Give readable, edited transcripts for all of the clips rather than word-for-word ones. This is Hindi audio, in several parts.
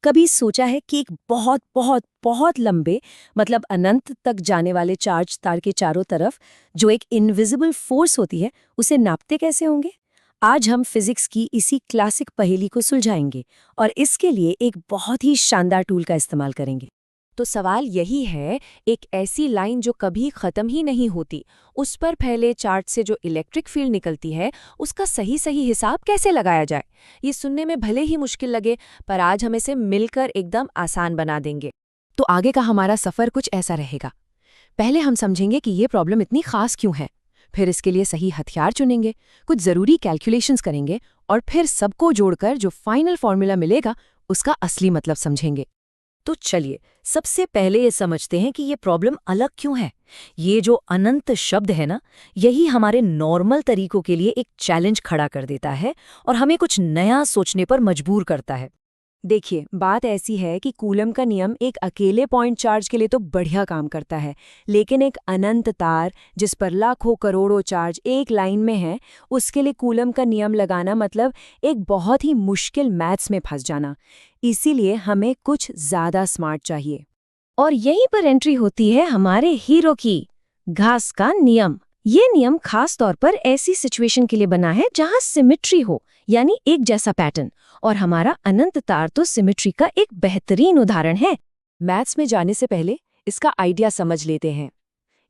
कभी सोचा है कि एक बहुत बहुत बहुत लंबे मतलब अनंत तक जाने वाले चार्ज तार के चारों तरफ जो एक इनविजिबल फोर्स होती है उसे नापते कैसे होंगे? आज हम फिजिक्स की इसी क्लासिक पहेली को सुलझाएंगे और इसके लिए एक बहुत ही शानदार टूल का इस्तेमाल करेंगे। तो सवाल यही है, एक ऐसी लाइन जो कभी ख़त्म ही नहीं होती, उस पर फैले चार्ज से जो इलेक्ट्रिक फील्ड निकलती है, उसका सही सही हिसाब कैसे लगाया जाए। ये सुनने में भले ही मुश्किल लगे, पर आज हम इसे मिलकर एकदम आसान बना देंगे। तो आगे का हमारा सफ़र कुछ ऐसा रहेगा। पहले हम समझेंगे कि ये प्रॉब्लम इतनी ख़ास क्यों है, फिर इसके लिए सही हथियार चुनेंगे, कुछ ज़रूरी कैलकुलेशंस करेंगे और फिर सबको जोड़कर जो फाइनल फॉर्मूला मिलेगा उसका असली मतलब समझेंगे। तो चलिए सबसे पहले ये समझते हैं कि ये प्रॉब्लम अलग क्यों है। ये जो अनंत शब्द है ना, यही हमारे नॉर्मल तरीकों के लिए एक चैलेंज खड़ा कर देता है और हमें कुछ नया सोचने पर मजबूर करता है। देखिए, बात ऐसी है कि कूलम का नियम एक अकेले पॉइंट चार्ज के लिए तो बढ़िया काम करता है, लेकिन एक अनंत तार जिस पर लाखों करोड़ों चार्ज एक लाइन में है, उसके लिए कूलम का नियम लगाना मतलब एक बहुत ही मुश्किल मैथ्स में फंस जाना। इसीलिए हमें कुछ ज़्यादा स्मार्ट चाहिए। और यहीं पर एंट्री होती है हमारे हीरो की, घास का नियम। ये नियम खास तौर पर ऐसी सिचुएशन के लिए बना है जहां सिमिट्री हो, यानी एक जैसा पैटर्न, और हमारा अनंत तार तो सिमिट्री का एक बेहतरीन उदाहरण है। मैथ्स में जाने से पहले इसका आइडिया समझ लेते हैं।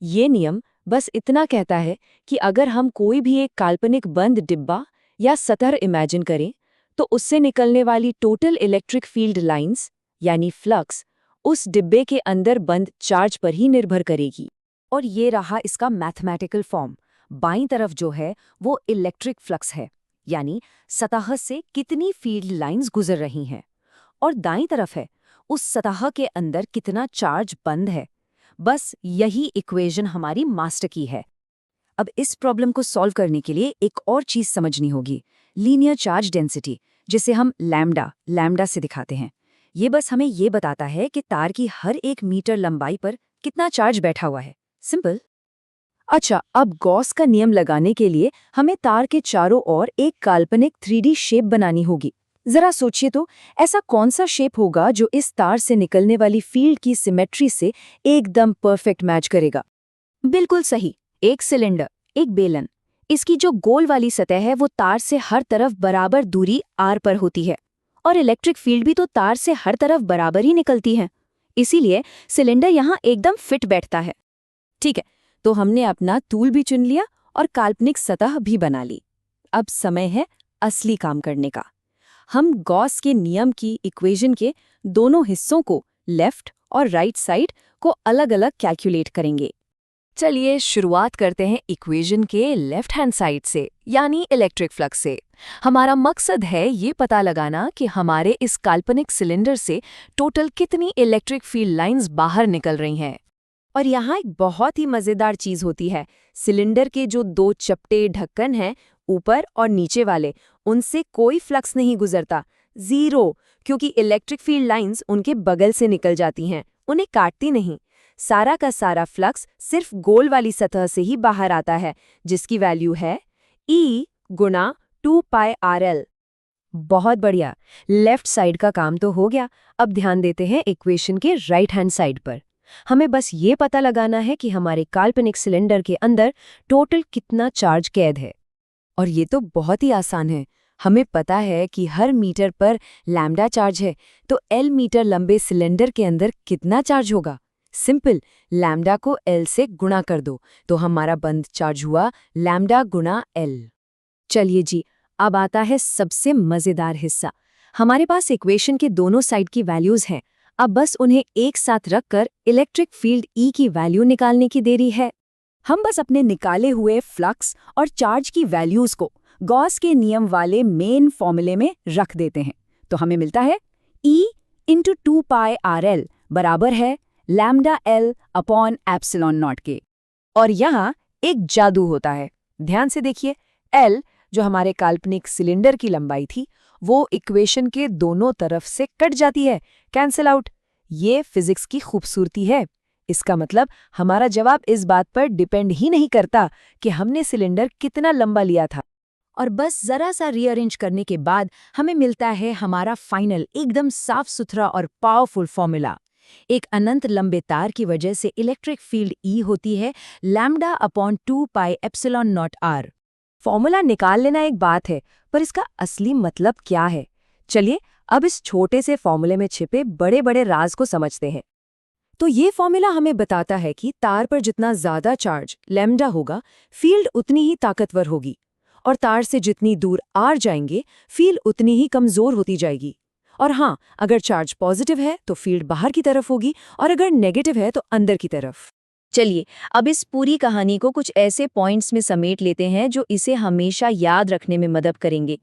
ये नियम बस इतना कहता है कि अगर हम कोई भी एक काल्पनिक बंद डिब्बा या सतह इमेजिन करें, तो उससे निकलने वाली टोटल इलेक्ट्रिक फील्ड लाइंस यानी फ्लक्स उस डिब्बे के अंदर बंद चार्ज पर ही निर्भर करेगी। और ये रहा इसका मैथमेटिकल फॉर्म। बाईं तरफ जो है वो इलेक्ट्रिक फ्लक्स है, यानी सतह से कितनी फील्ड लाइंस गुजर रही हैं, और दाईं तरफ है उस सतह के अंदर कितना चार्ज बंद है। बस यही इक्वेशन हमारी मास्टर की है। अब इस प्रॉब्लम को सॉल्व करने के लिए एक और चीज समझनी होगी, लीनियर चार्ज डेंसिटी, जिसे हम लैम्डा से दिखाते हैं। ये बस हमें ये बताता है कि तार की हर 1 मीटर लंबाई पर कितना चार्ज बैठा हुआ है। सिंपल। अच्छा, अब गॉस का नियम लगाने के लिए हमें तार के चारों ओर एक काल्पनिक 3D शेप बनानी होगी। जरा सोचिए तो, ऐसा कौन सा शेप होगा जो इस तार से निकलने वाली फील्ड की सिमेट्री से एकदम परफेक्ट मैच करेगा? बिल्कुल सही, एक सिलेंडर, एक बेलन। इसकी जो गोल वाली सतह है वो तार से हर तरफ बराबर दूरी r पर होती है, और इलेक्ट्रिक फील्ड भी तो तार से हर तरफ बराबर ही निकलती है। इसीलिए सिलेंडर यहाँ एकदम फिट बैठता है। ठीक है, तो हमने अपना टूल भी चुन लिया और काल्पनिक सतह भी बना ली। अब समय है असली काम करने का। हम गॉस के नियम की इक्वेशन के दोनों हिस्सों को, लेफ्ट और राइट साइड को अलग अलग कैलकुलेट करेंगे। चलिए शुरुआत करते हैं इक्वेशन के लेफ्ट हैंड साइड से, यानी इलेक्ट्रिक फ्लक्स से। हमारा मकसद है ये पता लगाना कि हमारे इस काल्पनिक सिलेंडर से टोटल कितनी इलेक्ट्रिक फील्ड लाइंस बाहर निकल रही हैं। और यहाँ एक बहुत ही मज़ेदार चीज़ होती है। सिलेंडर के जो 2 चपटे ढक्कन हैं, ऊपर और नीचे वाले, उनसे कोई फ्लक्स नहीं गुजरता, ज़ीरो, क्योंकि इलेक्ट्रिक फील्ड लाइंस उनके बगल से निकल जाती हैं, उन्हें काटती नहीं। सारा का सारा फ्लक्स सिर्फ गोल वाली सतह से ही बाहर आता है, जिसकी वैल्यू है E गुणा 2πRL। बहुत बढ़िया, लेफ्ट साइड का काम तो हो गया। अब ध्यान देते हैं इक्वेशन के राइट हैंड साइड पर। हमें बस ये पता लगाना है कि हमारे काल्पनिक सिलेंडर के अंदर टोटल कितना चार्ज कैद है। और ये तो बहुत ही आसान है। हमें पता है कि हर मीटर पर लैम्डा चार्ज है, तो L मीटर लंबे सिलेंडर के अंदर कितना चार्ज होगा? सिंपल, लैम्डा को L से गुणा कर दो, तो हमारा बंद चार्ज हुआ लैम्डा गुणा L। चलिए जी, अब आता है सबसे मज़ेदार हिस्सा। हमारे पास इक्वेशन के दोनों साइड की वैल्यूज़ हैं। अब बस उन्हें एक साथ रखकर इलेक्ट्रिक फील्ड E की वैल्यू निकालने की देरी है। हम बस अपने निकाले हुए फ्लक्स और चार्ज की वैल्यूज़ को गॉस के नियम वाले मेन फॉर्मूले में रख देते हैं, तो हमें मिलता है E इंटू 2πRL बराबर है lambda L upon epsilon not के। और यहाँ एक जादू होता है। ध्यान से देखिए, L जो हमारे काल्पनिक सिलेंडर की लंबाई थी, वो इक्वेशन के दोनों तरफ से कट जाती है, कैंसिल आउट। ये फिजिक्स की खूबसूरती है। इसका मतलब हमारा जवाब इस बात पर डिपेंड ही नहीं करता कि हमने सिलेंडर कितना लंबा लिया था। और बस जरा सा रीअरेंज करने के बाद हमें मिलता है हमारा फाइनल एकदम साफ सुथरा और पावरफुल फॉर्मूला। एक अनंत लंबे तार की वजह से इलेक्ट्रिक फील्ड E होती है λ/2πε0r। फॉर्मूला निकाल लेना एक बात है, पर इसका असली मतलब क्या है? चलिए अब इस छोटे से फॉर्मूले में छिपे बड़े बड़े राज को समझते हैं। तो ये फॉर्मूला हमें बताता है कि तार पर जितना ज्यादा चार्ज लैम्डा होगा, फील्ड उतनी ही ताकतवर होगी, और तार से जितनी दूर R जाएंगे, फील्ड उतनी ही कमजोर होती जाएगी। और हाँ, अगर चार्ज पॉजिटिव है तो फील्ड बाहर की तरफ होगी, और अगर नेगेटिव है तो अंदर की तरफ। चलिए अब इस पूरी कहानी को कुछ ऐसे पॉइंट्स में समेट लेते हैं जो इसे हमेशा याद रखने में मदद करेंगे।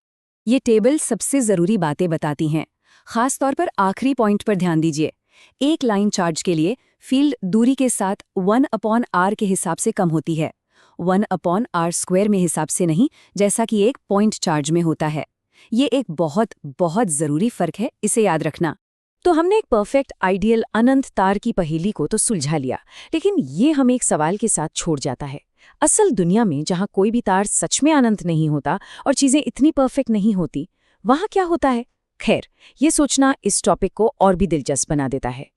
ये टेबल सबसे जरूरी बातें बताती हैं, खास तौर पर आखिरी पॉइंट पर ध्यान दीजिए। एक लाइन चार्ज के लिए फील्ड दूरी के साथ 1/r के हिसाब से कम होती है, 1/r² में हिसाब से नहीं, जैसा कि एक पॉइंट चार्ज में होता है। ये एक बहुत बहुत जरूरी फर्क है, इसे याद रखना। तो हमने एक परफेक्ट आइडियल अनंत तार की पहेली को तो सुलझा लिया, लेकिन ये हमें एक सवाल के साथ छोड़ जाता है। असल दुनिया में जहाँ कोई भी तार सच में अनंत नहीं होता और चीजें इतनी परफेक्ट नहीं होती, वहाँ क्या होता है? खैर, ये सोचना इस टॉपिक को और भी दिलचस्प बना देता है।